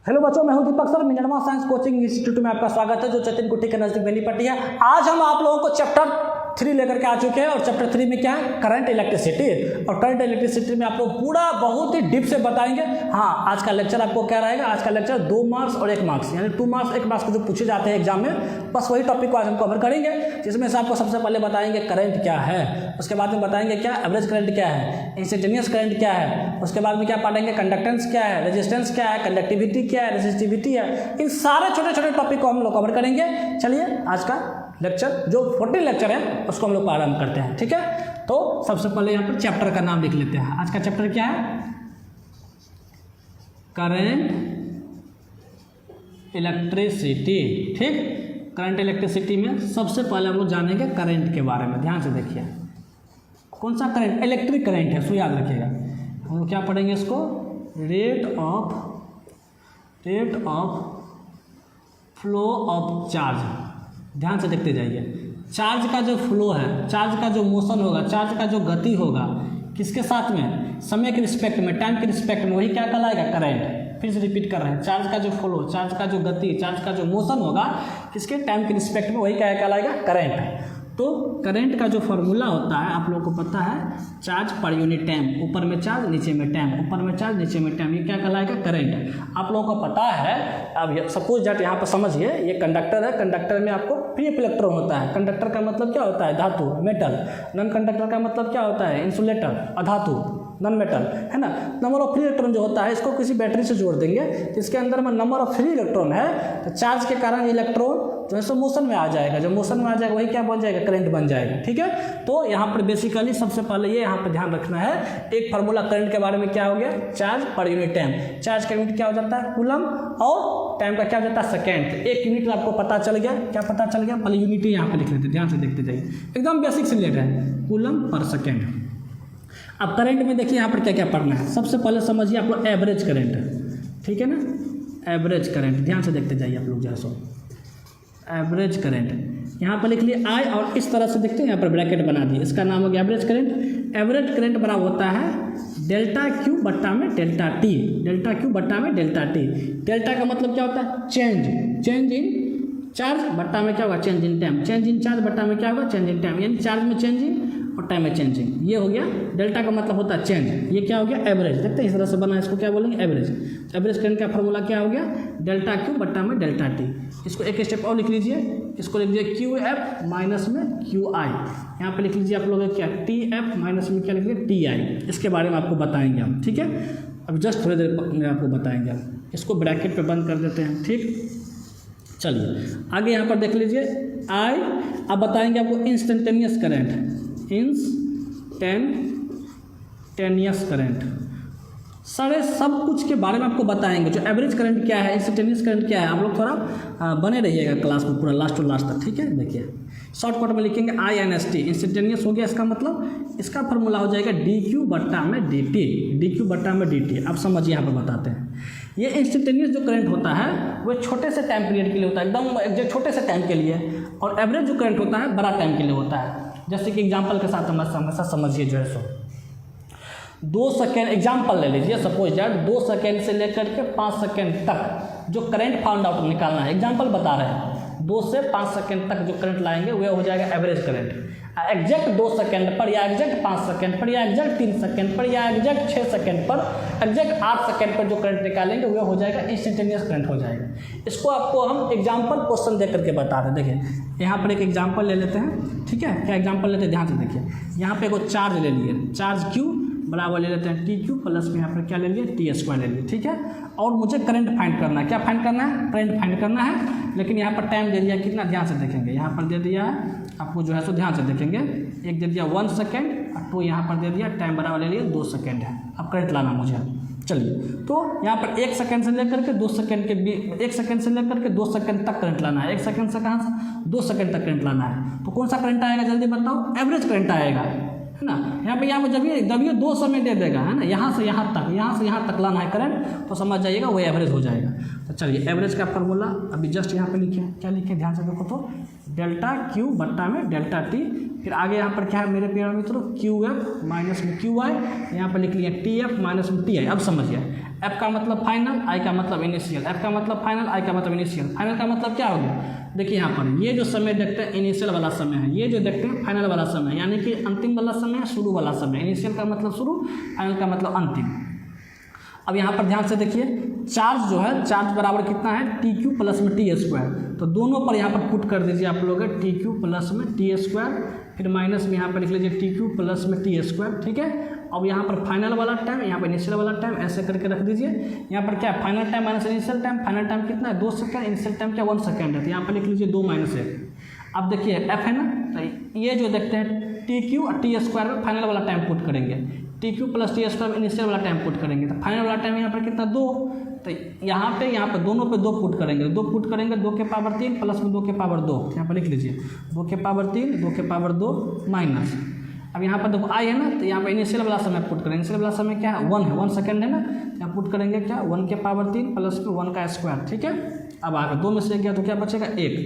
Hello बच्चों, मैं हूं दीपक सर। मिनरमा साइंस कोचिंग इंस्टीट्यूट में आपका स्वागत है, जो चेतन कुट्टी के नजदीक बेनीपट्टी है। आज हम आप लोगों को चैप्टर 3 लेकर के आ चुके हैं और चैप्टर 3 में क्या है, करंट इलेक्ट्रिसिटी। और करंट इलेक्ट्रिसिटी में आप लोग पूरा बहुत ही डीप से बताएंगे। हाँ, आज का लेक्चर आपको क्या रहेगा, आज का लेक्चर 2 मार्क्स और 1 मार्क्स, यानी 2 मार्क्स 1 मार्क्स के जो पूछे जाते हैं एग्जाम में, बस वही टॉपिक को आज हम कवर करेंगे। जिसमें से आपको सबसे पहले बताएंगे करंट क्या है, उसके बाद में बताएंगे क्या एवरेज करंट क्या है, इंस्टेंटेनियस करंट क्या है, उसके बाद में क्या पढ़ेंगे कंडक्टेंस क्या है, रेजिस्टेंस क्या है, कंडक्टिविटी क्या है, रेजिस्टिविटी है। इन सारे छोटे छोटे टॉपिक को हम लोग कवर करेंगे। चलिए आज का लेक्चर जो 14 लेक्चर है उसको हम लोग प्रारंभ करते हैं। ठीक है, तो सबसे पहले यहाँ पर चैप्टर का नाम लिख लेते हैं। आज का चैप्टर क्या है, करंट इलेक्ट्रिसिटी। ठीक, करंट इलेक्ट्रिसिटी में सबसे पहले हम लोग जानेंगे करंट के बारे में। ध्यान से देखिए, कौन सा करंट, इलेक्ट्रिक करंट है, सो याद रखिएगा। हम लोग क्या पढ़ेंगे इसको, rate of flow of charge. ध्यान से देखते जाइए, चार्ज का जो फ्लो है, चार्ज का जो मोशन होगा, चार्ज का जो गति होगा, किसके साथ में, समय के रिस्पेक्ट में, टाइम के रिस्पेक्ट में, वही क्या कहलाएगा, करंट। फिर से रिपीट कर रहे हैं, चार्ज का जो फ्लो, चार्ज का जो गति, चार्ज का जो मोशन होगा, किसके, टाइम के रिस्पेक्ट में, वही क्या कहलाएगा, करंट। तो करंट का जो फॉर्मूला होता है आप लोगों को पता है, चार्ज पर यूनिट टाइम, ऊपर में चार्ज नीचे में टाइम, ऊपर में चार्ज नीचे में टाइम, ये क्या कहलाएगा, करंट। आप लोगों को पता है। अब सपोज दैट यहाँ पर समझिए, ये कंडक्टर है, कंडक्टर में आपको फ्री इलेक्ट्रॉन होता है। कंडक्टर का मतलब क्या होता है, धातु, मेटल। नॉन कंडक्टर का मतलब क्या होता है, इंसुलेटर, अधातु, नॉन मेटल, है ना। नंबर ऑफ फ्री इलेक्ट्रॉन जो होता है, इसको किसी बैटरी से जोड़ देंगे, इसके अंदर में नंबर ऑफ फ्री इलेक्ट्रॉन है, तो चार्ज के कारण इलेक्ट्रॉन जो है सो मोशन में आ जाएगा। जब मोशन में आ जाएगा वही क्या बन जाएगा, करंट बन जाएगा। ठीक है, तो यहाँ पर बेसिकली सबसे पहले ये यहाँ पर ध्यान रखना है, एक फार्मूला करंट के बारे में क्या हो गया, charge per unit time. Charge का यूनिट क्या हो जाता है, कूलम, और टाइम का क्या हो जाता है, सेकेंड। एक यूनिट आपको पता चल गया, क्या पता चल गया, पहले यूनिट यहाँ पर लिख लेते हैं। ध्यान से देखते जाइए, एकदम बेसिक से रिलेटेड है, कूलम पर सेकेंड। अब करंट में देखिए यहाँ पर क्या क्या पढ़ना है। सबसे पहले समझिए आप लोग एवरेज करंट है, ठीक है ना, एवरेज करंट। ध्यान से देखते जाइए आप लोग जैसो, एवरेज करंट यहाँ पर लिख लिए आई, और इस तरह से देखते हैं यहाँ पर ब्रैकेट बना दिए, इसका नाम हो गया एवरेज करंट। एवरेज करंट बराबर होता है डेल्टा क्यू बट्टा में डेल्टा टी, डेल्टा क्यू बट्टा में डेल्टा टी। डेल्टा का मतलब क्या होता है, चेंज इन चार्ज बट्टा में क्या होगा, change in time. Change in charge बट्टा में क्या होगा, चेंज इन टाइम, यानी चार्ज में चेंजिंग और टाइम में चेंजिंग। ये हो गया डेल्टा का मतलब होता है चेंज। ये क्या हो गया, एवरेज। देखते हैं इस तरह से बना, इसको क्या बोलेंगे, एवरेज। एवरेज करंट का फॉर्मूला क्या हो गया, डेल्टा क्यू बट्टा में डेल्टा टी। इसको एक स्टेप और लिख लीजिए, इसको लिख लीजिए क्यू एफ माइनस में क्यू आई। यहाँ पे लिख लीजिए आप लोग क्या, टी एफ माइनस में क्या लिख लीजिए, टी आई। इसके बारे में आपको बताएंगे हम, ठीक है। अब जस्ट थोड़ी देर में आपको बताएंगे हम। इसको ब्रैकेट पे बंद कर देते हैं, ठीक। चलिए आगे यहाँ पर देख लीजिए आई। अब बताएंगे आपको इंस्टेंटेनियस करंट, इंस्टेंटेनियस करंट। सारे सब कुछ के बारे में आपको बताएंगे। जो एवरेज करंट क्या है, इंस्टेंटेनियस करंट क्या है, आप लोग थोड़ा बने रहिएगा क्लास में पूरा लास्ट टू लास्ट तक, ठीक है। देखिए शॉर्टकट में लिखेंगे I N S T, instantaneous हो गया। इसका मतलब इसका फॉर्मूला हो जाएगा डी क्यू बट्टा में डी टी, डी क्यू बट्टा में डी टी। अब समझिए यहाँ पर बताते हैं, ये इंस्टेंटेनियस जो करंट होता है वो छोटे से टाइम पीरियड के लिए होता है, एकदम छोटे से टाइम के लिए। और एवरेज जो करंट होता है बड़ा टाइम के लिए होता है। जैसे कि एग्जांपल के साथ हमेशा समझिए, जो है सो 2 सेकेंड एग्जांपल ले लीजिए। सपोज दैट 2 सेकेंड से लेकर के 5 सेकेंड तक जो करंट फाउंड आउट निकालना है, एग्जांपल बता रहे हैं। 2 से 5 सेकेंड तक जो करंट लाएंगे वह हो जाएगा एवरेज करंट। एग्जैक्ट 2 सेकेंड पर, या एग्जैक्ट 5 सेकेंड पर, या एग्जैक्ट 3 सेकेंड पर, या एग्जैक्ट 6 सेकेंड पर, एग्जैक्ट 8 सेकेंड पर जो करंट निकालेंगे वह हो जाएगा इंस्टेंटेनियस करंट हो जाएगा। इसको आपको हम एग्जांपल क्वेश्चन दे करके बता रहे हैं। देखिए यहाँ पर एक एग्जांपल ले लेते हैं, ठीक है। क्या एग्जांपल लेते हैं, ध्यान से देखिए। यहाँ पे एक चार्ज ले लिए, चार्ज क्यू बराबर ले लेते हैं टी क्यू प्लस में यहाँ पर क्या ले लिए, टी स्क्वायर ले लिए, ठीक है। और मुझे करंट फाइंड करना है। क्या फाइंड करना है, करंट फाइंड करना है। लेकिन यहाँ पर टाइम दे दिया कितना, ध्यान से देखेंगे। यहाँ पर दे दिया है आपको, जो है सो ध्यान से देखेंगे। एक दे दिया 1 सेकेंड और 2 यहाँ पर दे दिया, टाइम बराबर ले लिया 2 सेकेंड है। अब करंट लाना मुझे। चलिए तो यहाँ पर 1 सेकेंड से लेकर के 2 सेकेंड के 1 सेकेंड से लेकर के 2 सेकेंड तक करंट लाना है। 1 सेकेंड से कहाँ से, 2 सेकेंड तक करंट लाना है। तो कौन सा करंट आएगा, जल्दी बताओ, एवरेज करंट आएगा, है ना। यहाँ पे जब ये 2 समय दे देगा, है ना, यहाँ से यहाँ तक, यहाँ से यहाँ तक लाना है करंट, तो समझ जाइएगा वो एवरेज हो जाएगा। तो चलिए एवरेज का फॉर्मूला अभी जस्ट यहाँ पे लिखे, क्या लिखे, ध्यान से देखो तो, डेल्टा क्यू बट्टा में डेल्टा टी। फिर आगे यहाँ पर क्या है मेरे प्यारे मित्रों, क्यू एफ माइनस में क्यू आई। यहाँ पर लिख लिया टी एफ माइनस में टी आई। अब समझिए एफ का मतलब फाइनल, आई का मतलब इनिशियल, एफ का मतलब फाइनल, आई का मतलब इनिशियल। फाइनल का मतलब क्या हो गया, देखिए यहाँ पर ये जो समय देखते हैं इनिशियल वाला समय है, ये जो देखते हैं फाइनल वाला समय, यानी कि अंतिम वाला समय, शुरू वाला समय। इनिशियल का मतलब शुरू, फाइनल का मतलब अंतिम। अब यहाँ पर ध्यान से देखिए, चार्ज जो है, चार्ज बराबर कितना है, टी क्यू प्लस में टी स्क्वायर। तो दोनों पर यहाँ पर पुट कर दीजिए आप लोग, टी क्यू प्लस में टी स्क्वायर, फिर माइनस में यहाँ पर लिख लीजिए टी क्यू प्लस में टी स्क्वायर, ठीक है। अब यहाँ पर फाइनल वाला टाइम, यहाँ पर इनिशियल वाला टाइम, ऐसे करके रख दीजिए। यहाँ पर क्या है, final time minus initial time. Final time कितना है, 2 सेकंड, इनिशियल टाइम क्या 1 सेकंड है, तो यहाँ पर लिख लीजिए 2 - 1। अब देखिए एफ है ना, तो ये जो देखते हैं टी क्यू और टी स्क्वायर में फाइनल वाला टाइम पुट करेंगे, T Q plus T square में इनिशियल वाला टाइम पुट करेंगे, तो फाइनल वाला टाइम यहाँ पर कितना 2। तो यहाँ पे दोनों पे 2 पुट करेंगे, 2 पुट करेंगे, 2 के पावर 3 प्लस में 2 के पावर 2, यहाँ पर लिख लीजिए 2 के पावर 3, 2 के पावर 2 माइनस। अब यहाँ पर देखो आई है ना, तो यहाँ पर इनिशियल वाला समय पुट करेंगे। इनिशियल वाला समय क्या है, 1 है, 1 सेकंड है ना, तो यहाँ पुट करेंगे क्या, 1 के पावर 3 प्लस में 1 का स्क्वायर, ठीक है। अब आगे 2 में से गया तो क्या बचेगा 1।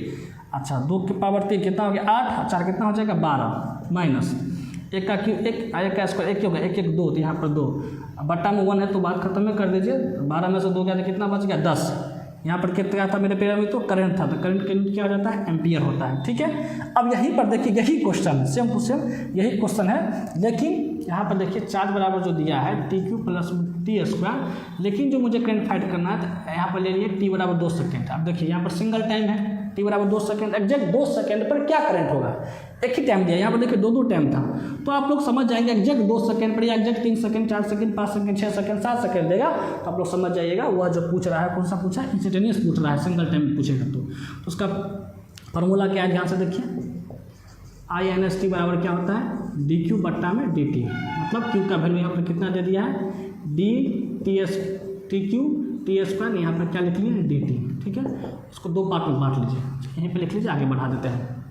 अच्छा 2 के पावर 3 कितना हो गया 8, 4 कितना हो जाएगा 12, माइनस 1 का क्यू 1, आया का स्क्वायर 1 हो गया, 1 1 2, तो यहाँ पर 2, बट्टा में 1 है तो बात खत्म में कर दीजिए। 12 में से 2 गया तो कितना बच गया 10। यहाँ पर कितना था मेरे पेपर में, तो करंट था, तो करंट यूनिट क्या हो जाता है, एम्पियर होता है, ठीक है। अब यहीं पर देखिए यही क्वेश्चन है, सेम टू सेम यही क्वेश्चन है, लेकिन यहाँ पर देखिए चार्ज बराबर जो दिया है T Q plus T square, लेकिन जो मुझे करंट फाइंड करना है तो यहाँ पर ले लिए टी बराबर 2 सेकेंड। अब देखिए यहाँ पर सिंगल टाइम है, टी बराबर 2 सेकेंड, एग्जैक्ट 2 सेकेंड पर क्या करंट होगा, एक ही टाइम दिया, यहाँ पर देखिए 2 टाइम था, तो आप लोग समझ जाएंगे एग्जैक्ट 2 सेकेंड पर, या exact 3 second, 4 second, 5 second, 6 second, 7 second देगा, तो आप लोग समझ जाइएगा वह जो पूछ रहा है, कौन सा पूछा है, इंस्टेंटेनियस पूछ रहा है, सिंगल टाइम में पूछेगा तो उसका फॉर्मूला क्या है, ध्यान से देखिए। आई एन एस टी बराबर क्या होता है, डी क्यू बट्टा में डी टी, मतलब क्यू का वैल्यू यहाँ पर कितना दे दिया है, D T S T Q T square, यहाँ पर क्या लिख लिए डी टी, ठीक है। इसको 2 पार्ट में बांट लीजिए, यहीं पे लिख लीजिए, आगे बढ़ा देते हैं।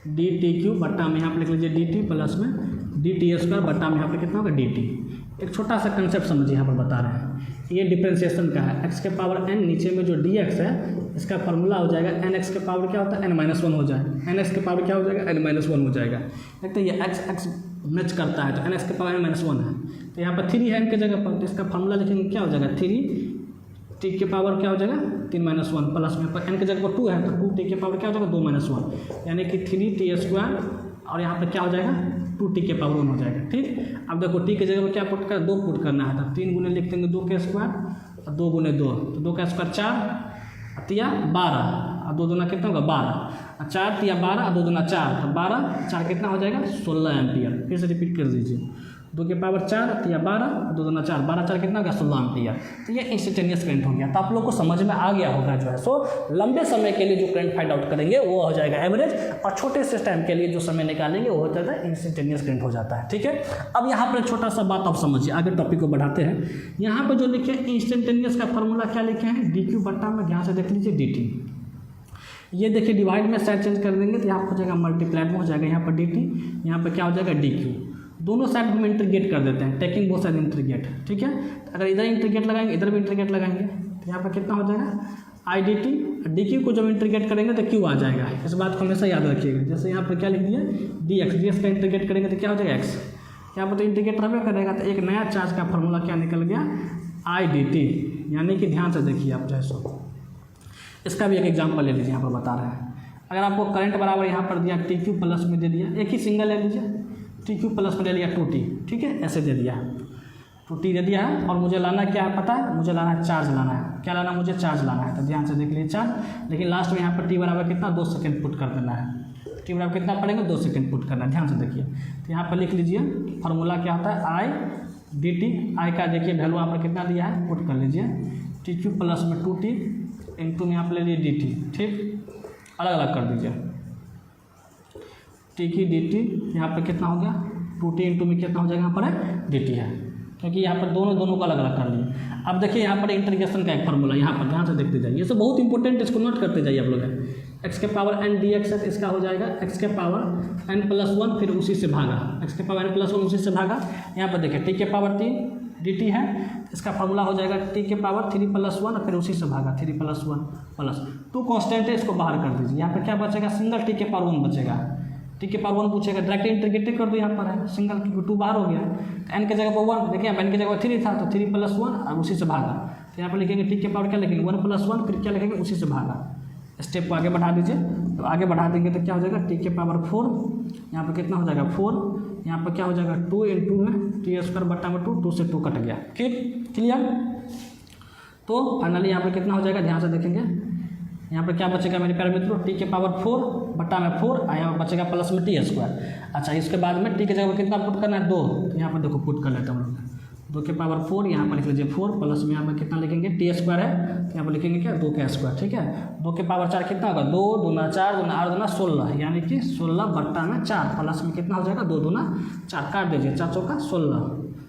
डी टी क्यू बट्टा में यहाँ पर लिख लीजिए डी टी प्लस में डी टी स्क्वायर बट्टा में यहाँ पर कितना होगा डी टी। एक छोटा सा कंसेप्ट समझिए, यहाँ पर बता रहे हैं, ये डिफरेंशिएशन का है, एक्स के पावर एन, नीचे में जो डी एक्स है इसका फार्मूला हो जाएगा एन एक्स के पावर क्या होता है, n-1 हो जाएगा, एन एक्स के पावर क्या हो जाएगा, n-1 हो जाएगा। देखते हैं ये एक्स मैच करता है, तो एन एक्स के पावर n-1 है, तो यहाँ पर 3 है n के जगह पर, तो इसका फार्मूला लिखेंगे क्या हो जाएगा, 3 टी के पावर क्या हो जाएगा 3-1 प्लस में, पर एन के जगह पर 2 है तो 2 टी के पावर क्या हो जाएगा 2-1, यानी कि 3 टी स्क्वायर, और यहाँ पर क्या हो जाएगा 2 टी के पावर 1 हो जाएगा, ठीक। अब देखो टी के जगह पर क्या पुट कर, 2 पुट करना है, तो 3 गुने लिख देंगे 2 के स्क्वायर, और 2 गुने 2, तो 2 का स्क्वायर 4 तिया 12, और 2 दूना कितना होगा 12, 4 तिया 12, 2 दूना 4, तो 12 4 कितना हो जाएगा 16 एम्पियर। फिर से रिपीट कर दीजिए, 2 के पावर 4 तिया 12, 2 दूना 4, 12 4 कितना होगा 16 एम्पियर। तो ये इंस्टेंटेनियस करंट हो गया, तो आप लोग को समझ में आ गया होगा जो है। सो लंबे समय के लिए जो करंट फाइंड आउट करेंगे वो हो जाएगा एवरेज, और छोटे से टाइम के लिए जो समय निकालेंगे वो हो जाता है इंस्टेंटेनियस करंट हो जाता है, ठीक है। अब यहाँ पर छोटा सा बात आप समझिए, आगे टॉपिक को बढ़ाते हैं। यहाँ पर जो लिखे इंस्टेंटेनियस का फॉर्मूला क्या लिखे हैं, डी क्यू बट्टा में, ध्यान से देख लीजिए डी टी। ये देखिए डिवाइड में साइड चेंज कर देंगे तो यहाँ हो जाएगा मल्टीप्लाइड में हो जाएगा, यहाँ पर डी टी, यहाँ पर क्या हो जाएगा डी क्यू। दोनों साइड हम इंटीग्रेट कर देते हैं, टेकिंग बोथ साइड इंटीग्रेट, ठीक है। तो अगर इधर इंटीग्रेट लगाएंगे इधर भी इंटीग्रेट लगाएंगे, तो यहाँ पर कितना हो जाएगा I D T, D Q को जब इंटीग्रेट करेंगे तो क्यू आ जाएगा। इस बात को हमेशा याद रखिएगा। जैसे यहाँ पर क्या लिख दिया डी एक्स का इंटीग्रेट करेंगे तो क्या हो जाएगा एक्स, यहाँ पर तो इंटीग्रेट रहने करेगा, तो एक नया चार्ज का फॉर्मूला क्या निकल गया आई डी टी, यानी कि ध्यान से देखिए आप जैसो। इसका भी एक एग्जाम्पल ले लीजिए, यहाँ पर बता रहे हैं। अगर आपको करंट बराबर यहाँ पर दिया टी क्यू प्लस में दे दिया, एक ही सिंगल ले लीजिए, टी क्यू प्लस में ले लिया 2t, ठीक है, ऐसे दे दिया 2t दे दिया है, और मुझे लाना क्या है पता है, मुझे लाना है चार्ज लाना है, क्या लाना मुझे चार्ज लाना है। तो ध्यान से देख लीजिए चार्ज, लेकिन लास्ट में यहाँ पर t बराबर कितना 2 सेकेंड पुट कर देना है, t बराबर कितना पड़ेगा 2 सेकेंड पुट करना है, ध्यान से देखिए। तो यहाँ पर लिख लीजिए फार्मूला क्या होता है आई डी टी, आई का देखिए वैल्यू यहाँ पर कितना दिया है पुट कर लीजिए, टी क्यू प्लस में 2t इंटू में यहाँ पर ले लीजिए डी टी, ठीक, अलग अलग कर दीजिए, टी की डी टी यहाँ पर कितना हो गया 2t इंटू में कितना हो जाएगा यहाँ पर डी टी है, क्योंकि यहाँ पर दोनों को अलग अलग कर लिए। अब देखिए यहाँ पर इंटीग्रेशन का एक फार्मूला, यहाँ पर ध्यान से देखते जाइए, ये सब बहुत इंपॉर्टेंट, इसको नोट करते जाइए आप लोग। एक्स के पावर एन डी एक्स है, इसका हो जाएगा एक्स के पावर एन प्लस 1, फिर उसी से भागा, एक्स के पावर एन प्लस 1 उसी से भागा। यहाँ पर देखिए टी के पावर 3 डी टी है, इसका फार्मूला हो जाएगा टी के पावर 3 प्लस 1, फिर उसी से भागा 3 प्लस 1 प्लस 2 कॉन्स्टेंट है, इसको बाहर कर दीजिए। यहाँ पर क्या बचेगा सिंगल टी के पावर 1 बचेगा, टी के पावर 1 पूछेगा, डायरेक्टली इंटीग्रेट कर दो, यहाँ पर है सिंगल क्योंकि 2 बाहर हो गया। तो एन की जगह पर 1, देखिए एन की जगह पर 3 था तो 3 + 1 और उसी से भागा। तो यहाँ पर लिखेंगे टी के पावर क्या लिखेंगे 1 + 1, फिर क्या लिखेंगे उसी से भागा। स्टेप को आगे बढ़ा दीजिए, तो आगे बढ़ा देंगे तो क्या हो जाएगा टी के पावर 4, यहाँ पर कितना हो जाएगा 4, यहाँ पर क्या हो जाएगा 2 × 2 में t² 2 से 2 कट गया। क्लियर। तो फाइनली यहाँ पर कितना हो जाएगा, ध्यान से देखेंगे, यहाँ पर क्या बचेगा मेरे प्यारे मित्रों, टी के पावर 4 बटा में 4 और यहाँ पर बचेगा प्लस में t²। अच्छा, इसके बाद में टी के जगह पर कितना पुट करना है 2, तो यहाँ पर देखो पुट कर लेते हैं हम लोग 2 के पावर 4, यहाँ पर लिख लीजिए 4 प्लस में यहाँ पर कितना लिखेंगे t² है, तो यहाँ पर लिखेंगे क्या 2 का स्क्वायर। ठीक है, 2 के पावर 4 कितना होगा 2 दूना 4 दूना 8 दूना 16, यानी कि 16 बट्टा में 4 प्लस में कितना हो जाएगा 2 दूना 4, काट दीजिए 4 चौका 16,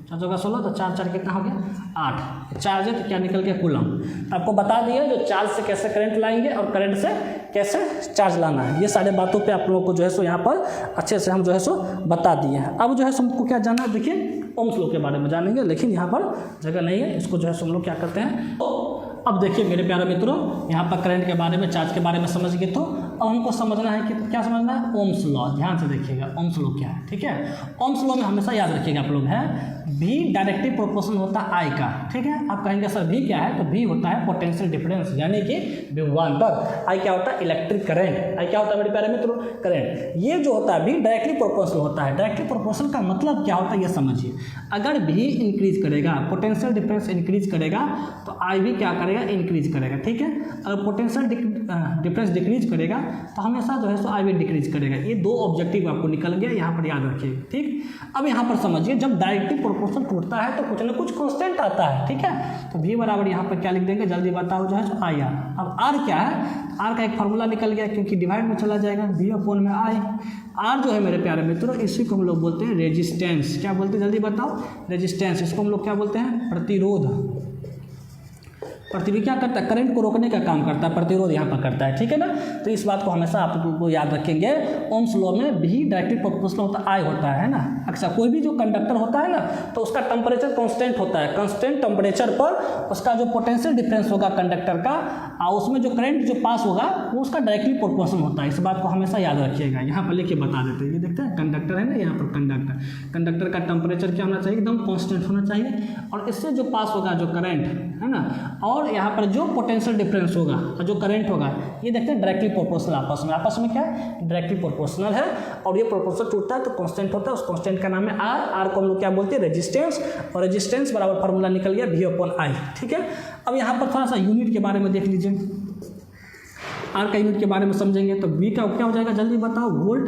4 चौका 16, तो 4 4 कितना हो गया 8, चार्ज है तो क्या निकल गया कूलम। आपको बता दिया जो चार्ज से कैसे करंट लाएंगे और करंट से कैसे चार्ज लाना है, ये सारे बातों पे आप लोगों को जो है सो यहाँ पर अच्छे से हम जो है सो बता दिए हैं। अब जो है सो हमको क्या जानना है, देखिए ओम्स लॉ के बारे में जानेंगे, लेकिन यहाँ पर जगह नहीं है, इसको जो है सो हम लोग क्या करते हैं। तो अब देखिए मेरे प्यारे मित्रों, यहाँ पर करंट के बारे में चार्ज के बारे में समझ गए, तो अब हमको समझना है कि क्या समझना है ओम्स लॉ। ध्यान से देखिएगा ओम्स लॉ क्या है। ठीक है, ओम्स लॉ में हमेशा याद रखिएगा आप लोग है V डायरेक्टली प्रोपोर्शनल होता है I का। ठीक है, आप कहेंगे सर V क्या है, तो V होता है पोटेंशियल डिफरेंस, यानी कि विभवांतर। I क्या होता है इलेक्ट्रिक करंट। I क्या होता है मेरे प्यारे मित्रों करंट। ये जो होता है V डायरेक्टली प्रोपोर्शनल होता है। डायरेक्टली प्रोपोर्शनल का मतलब क्या होता है ये समझिए, अगर V इंक्रीज करेगा, पोटेंशियल डिफरेंस इंक्रीज करेगा तो I भी क्या करेगा इंक्रीज करेगा। ठीक है, अगर पोटेंशियल डिफरेंस डिक्रीज करेगा तो हमेशा जो है सो I भी डिक्रीज करेगा। ये 2 ऑब्जेक्टिव आपको निकल गया, यहाँ पर याद रखिएगा। ठीक, अब यहाँ पर समझिए जब डायरेक्टली प्रोपोर्शनल टूटता है तो कुछ ना कुछ कांस्टेंट आता है। ठीक है, तो V बराबर यहाँ पर क्या लिख देंगे, जल्दी बताओ जो है आई आर। अब R क्या है, R का एक फार्मूला निकल गया क्योंकि डिवाइड में चला जाएगा V/में I। R जो है मेरे प्यारे मित्रों इसी को हम लोग बोलते हैं रेजिस्टेंस। क्या बोलते हैं जल्दी बताओ, रेजिस्टेंस। इसको हम लोग क्या बोलते हैं प्रतिरोध। प्रतिरोध क्या करता है, करंट को रोकने का काम करता है, प्रतिरोध यहाँ पर करता है। ठीक है ना, तो इस बात को हमेशा आप लोगों को याद रखेंगे। ओम्स लॉ में V डायरेक्टली प्रोपोर्शनल होता है I होता है ना। अच्छा, कोई भी जो कंडक्टर होता है ना तो उसका टेम्परेचर कांस्टेंट होता है, कांस्टेंट टेम्परेचर पर उसका जो पोटेंशियल डिफरेंस होगा कंडक्टर का और उसमें जो करंट जो पास होगा वो उसका डायरेक्टली प्रोपोर्शनल होता है। इस बात को हमेशा याद रखिएगा। यहाँ पर लेके बता देते हैं, ये देखते हैं कंडक्टर है ना, यहाँ पर कंडक्टर का टेम्परेचर क्या होना चाहिए, एकदम कॉन्स्टेंट होना चाहिए, और इससे जो पास होगा जो करंट है ना और यहाँ पर जो पोटेंशियल डिफरेंस होगा और जो करंट होगा ये देखते हैं डायरेक्टली प्रोपोर्शनल आपस में क्या है डायरेक्टली प्रोपोर्शनल है। और ये प्रोपोर्शनल टूटता है तो कांस्टेंट होता है, उस कांस्टेंट का नाम है R को हम लोग क्या बोलते हैं रेजिस्टेंस, और रेजिस्टेंस बराबर फार्मूला निकल गया V/I। ठीक है, अब यहाँ पर थोड़ा सा यूनिट के बारे में देख लीजिए। R का यूनिट के बारे में समझेंगे तो V का क्या हो जाएगा जल्दी बताओ वोल्ट,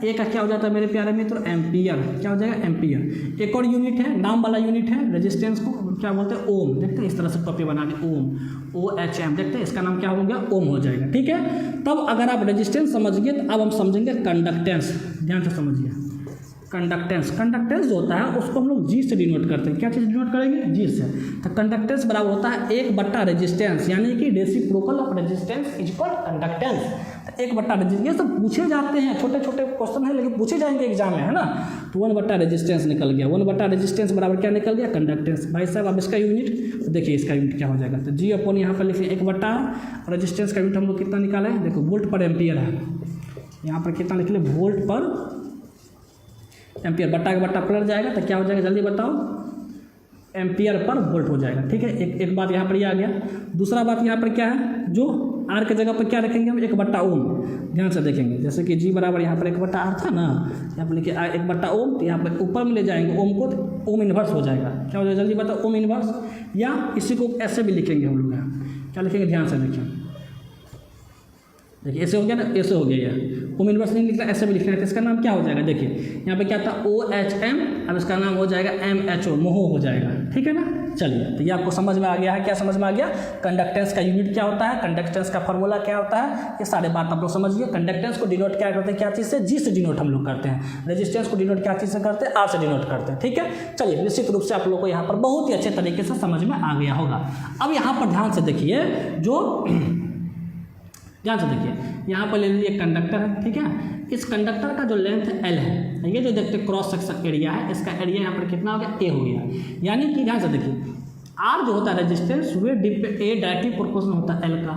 A का क्या हो जाता है मेरे प्यारे मित्र एम्पियर। क्या हो जाएगा एम्पियर। एक और यूनिट है नाम वाला यूनिट है रेजिस्टेंस को क्या बोलते हैं ओम। देखते हैं इस तरह से टॉपी बना के ओम OHM, देखते हैं इसका नाम क्या हो गया ओम हो जाएगा। ठीक है, तब अगर आप रेजिस्टेंस समझ गए तो अब हम समझेंगे कंडक्टेंस। ध्यान से समझिए कंडक्टेंस जो होता है उसको हम लोग G से डिनोट करते हैं। क्या चीज़ डिनोट करेंगे G से। तो कंडक्टेंस बराबर होता है 1/रेजिस्टेंस, यानी कि reciprocal of resistance is called conductance. तो 1/रेजिस्टेंस ये सब पूछे जाते हैं, छोटे छोटे क्वेश्चन है लेकिन पूछे जाएंगे एग्जाम में है ना। तो 1/रेजिस्टेंस निकल गया, 1/रेजिस्टेंस बराबर क्या निकल गया कंडक्टेंस। भाई साहब अब इसका यूनिट तो देखिए इसका यूनिट क्या हो जाएगा, तो G/ यहाँ पर लिखिए 1/, और रेजिस्टेंस का यूनिट हम लोग कितना निकाले देखो वोल्ट पर एम्पियर है, यहाँ पर कितना लिख ले वोल्ट पर एम्पियर, बट्टा का बट्टा पलट जाएगा तो क्या हो जाएगा जल्दी बताओ एम्पियर पर वोल्ट हो जाएगा। ठीक है, एक बात यहाँ पर ये आ गया। दूसरा बात यहाँ पर क्या है जो R के जगह पर क्या रखेंगे हम 1/ओम। ध्यान से देखेंगे जैसे कि G बराबर यहाँ पर 1/R था ना, यहाँ पर लिखिए 1/ओम, तो यहाँ पर ऊपर में ले जाएंगे ओम को तो ओम इन्वर्स हो जाएगा। क्या हो जाएगा जल्दी बताओ ओम इन्वर्स, या इसी को ऐसे भी लिखेंगे हम लोग यहाँ क्या लिखेंगे ध्यान से देखिए ऐसे हो गया ना, ऐसे हो गया यार ओम इन्वर्स नहीं लिखना ऐसे भी लिखना है। तो इसका नाम क्या हो जाएगा देखिए यहाँ पे क्या था OHM, अब इसका नाम हो जाएगा MHO मोहो हो जाएगा। ठीक है ना, चलिए तो ये आपको समझ में आ गया है। क्या समझ में आ गया, कंडक्टेंस का यूनिट क्या होता है, कंडक्टेंस का फार्मूला क्या होता है, ये सारे बात आप लोग समझिए। कंडक्टेंस को डिनोट क्या करते हैं, क्या चीज़ से G से डिनोट हम लोग करते हैं। रेजिस्टेंस को डिनोट क्या चीज़ से करते हैं, R से डिनोट करते हैं। ठीक है, चलिए निश्चित रूप से आप लोग को यहाँ पर बहुत ही अच्छे तरीके से समझ में आ गया होगा। अब यहाँ पर ध्यान से देखिए ध्यान से देखिए यहाँ पर ले लीजिए कंडक्टर है। ठीक है, इस कंडक्टर का जो लेंथ L है, ये जो देखते क्रॉस सेक्शन एरिया है, इसका एरिया यहाँ पर कितना हो गया A हो गया। यानी कि ध्यान से देखिए R जो होता है resistance way A directly proportional होता है L का।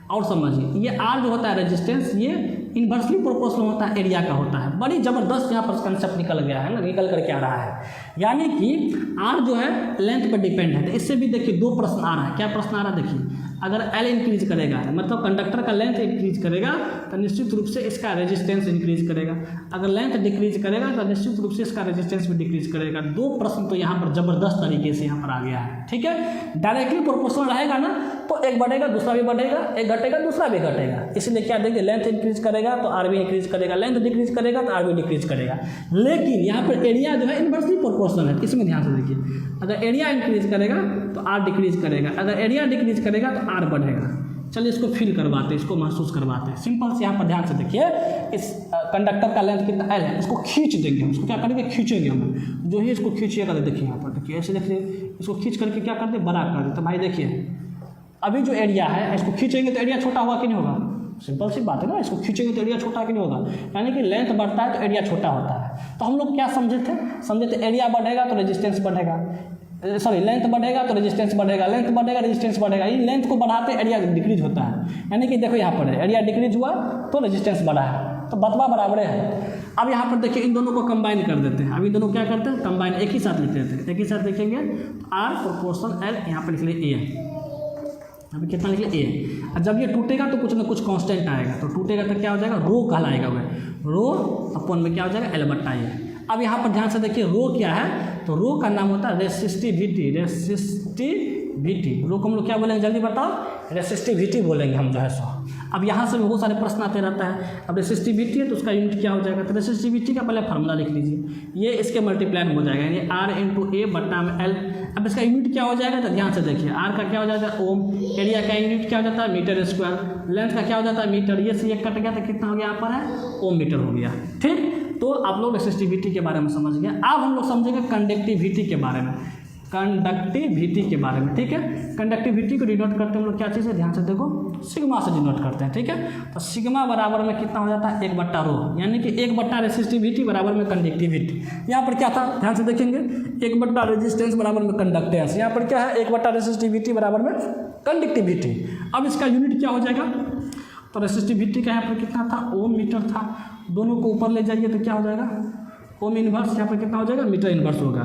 और समझिए ये R जो होता है रेजिस्टेंस ये इन्वर्सली प्रोपोर्शनल होता है एरिया का होता है। बड़ी ज़बरदस्त यहाँ पर कंसेप्ट निकल गया है ना, निकल करके आ रहा है। यानी कि आर जो है लेंथ पर डिपेंड है। तो इससे भी देखिए 2 प्रश्न आ रहा है। क्या प्रश्न आ रहा है देखिए, अगर एल इंक्रीज करेगा मतलब कंडक्टर का लेंथ इंक्रीज करेगा तो निश्चित रूप से इसका रेजिस्टेंस इंक्रीज करेगा, अगर लेंथ डिक्रीज करेगा तो निश्चित रूप से इसका रेजिस्टेंस भी डिक्रीज करेगा। 2 प्रश्न तो यहाँ पर जबरदस्त तरीके से यहाँ पर आ गया है। ठीक है, डायरेक्टली प्रोपोर्शनल रहेगा ना तो एक बढ़ेगा दूसरा भी बढ़ेगा, एक घटेगा दूसरा भी घटेगा। इसलिए क्या देखिए, लेंथ इंक्रीज करेगा तो आर भी इंक्रीज करेगा, लेंथ डिक्रीज करेगा तो आर भी डिक्रीज करेगा। लेकिन यहाँ पर एरिया जो है इन्वर्सली प्रोपोर्शनल है, इसमें ध्यान से देखिए। अगर एरिया इंक्रीज करेगा तो आर डिक्रीज करेगा, अगर एरिया डिक्रीज करेगा तो आर बढ़ेगा। चलिए इसको फील करवाते हैं, इसको महसूस करवाते हैं। सिंपल से यहाँ पर ध्यान से देखिए, इस कंडक्टर का लेंथ कितना एल है, इसको खींच देंगे हम। इसको क्या करेंगे, खींचेंगे हम। जो ही इसको खींचिएगा तो देखिए यहाँ पर देखिए ऐसे देखिए, इसको खींच करके क्या करते बड़ा कर देते। तो भाई देखिए अभी जो एरिया है इसको खींचेंगे तो एरिया छोटा होगा कि नहीं होगा, सिंपल सी बात है ना। इसको खींचेंगे तो एरिया छोटा कि नहीं होगा, यानी कि लेंथ बढ़ता है तो एरिया छोटा होता है। तो हम लोग क्या समझे थे एरिया बढ़ेगा तो रेजिस्टेंस बढ़ेगा, सॉरी लेंथ बढ़ेगा तो रेजिस्टेंस बढ़ेगा, लेंथ बढ़ेगा रेजिस्टेंस बढ़ेगा। ये लेंथ को बढ़ाते एरिया डिक्रीज होता है, यानी कि देखो यहाँ पर एरिया डिक्रीज हुआ तो रेजिस्टेंस बढ़ा है, तो बतवा बराबर है। अब यहाँ पर देखिए इन दोनों को कंबाइन कर देते हैं। अब इन दोनों को क्या करते हैं, कंबाइन एक ही साथ लिख देते हैं। एक ही साथ लिखेंगे तो आर प्रोपोर्शनल एल, यहाँ पर लिख लिए ए, अभी कितना लिख लिया ए। और जब ये टूटेगा तो कुछ ना कुछ कांस्टेंट आएगा, तो टूटेगा तो क्या हो जाएगा, रो कहलाएगा वह। रो अपन में क्या हो जाएगा, एल बट्टा ए। अब यहाँ पर ध्यान से देखिए रो क्या है, तो रो का नाम होता है रेसिस्टिविटी। रेसिस्टिविटी रो को हम लोग क्या बोलेंगे, जल्दी बताओ, रेसिस्टिविटी बोलेंगे हम जो है सो। अब यहाँ से भी बहुत सारे प्रश्न आते रहता है। अब रेसिस्टिविटी है तो उसका यूनिट क्या हो जाएगा, तो रेसिस्टिविटी का पहले फार्मूला लिख लीजिए, ये इसके मल्टीप्लाइन हो जाएगा, यानी आर इंटू ए बट्टा में एल। अब इसका यूनिट क्या हो जाएगा, तो ध्यान से देखिए, आर का क्या हो जाता है ओम, एरिया का यूनिट क्या हो जाता है मीटर स्क्वायर, लेंथ का क्या हो जाता है मीटर, ये से ये कट गया तो कितना हो गया यहाँ पर है ओम मीटर हो गया। ठीक, तो आप लोग रेसिस्टिविटी के बारे में समझ गए। अब हम लोग समझेंगे कंडक्टिविटी के बारे में, कंडक्टिविटी के बारे में। ठीक है, कंडक्टिविटी को डिनोट करते हैं हम लोग क्या चीज़ है, ध्यान से देखो, सिग्मा से डिनोट करते हैं। ठीक है, तो सिग्मा बराबर में कितना हो जाता है 1 बट्टा रो, यानी कि 1 बट्टा रेसिस्टिविटी बराबर में कंडक्टिविटी। यहाँ पर क्या था, ध्यान से देखेंगे, 1 बट्टा रेजिस्टेंस बराबर में कंडक्टेंस। यहाँ पर क्या है, 1 बट्टा रेसिस्टिविटी बराबर में कंडक्टिविटी। अब इसका यूनिट क्या हो जाएगा, तो रेसिस्टिविटी का यहाँ पर कितना था, ओम मीटर था। दोनों को ऊपर ले जाइए तो क्या हो जाएगा, ओम इनवर्स, यहाँ पर कितना हो जाएगा, मीटर इनवर्स होगा।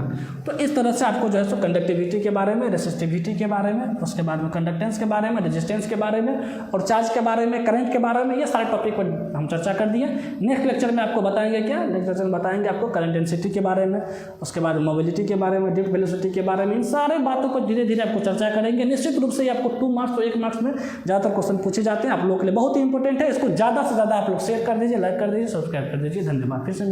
तो इस तरह से आपको जो है सो कंडक्टिविटी के बारे में, रेसिस्टिविटी के बारे में, उसके बाद में कंडक्टेंस के बारे में, रेजिस्टेंस के बारे में और चार्ज के बारे में, करंट के बारे में, ये सारे टॉपिक पर हम चर्चा कर दिए। नेक्स्ट लेक्चर में आपको बताएंगे क्या, नेक्स्ट लेक्चर में बताएंगे आपको करंट डेंसिटी के बारे में, उसके बाद मोबिलिटी के बारे में, ड्रिफ्ट वेलोसिटी के बारे में। इन सारे बातों को धीरे धीरे आपको चर्चा करेंगे। निश्चित रूप से आपको 2 मार्क्स तो 1 मार्क्स में ज़्यादातर क्वेश्चन पूछे जाते हैं, आप लोगों के लिए बहुत ही इंपॉर्टेंट है। इसको ज़्यादा से ज़्यादा आप लोग शेयर कर दीजिए, लाइक कर दीजिए, सब्सक्राइब कर दीजिए। धन्यवाद, फिर से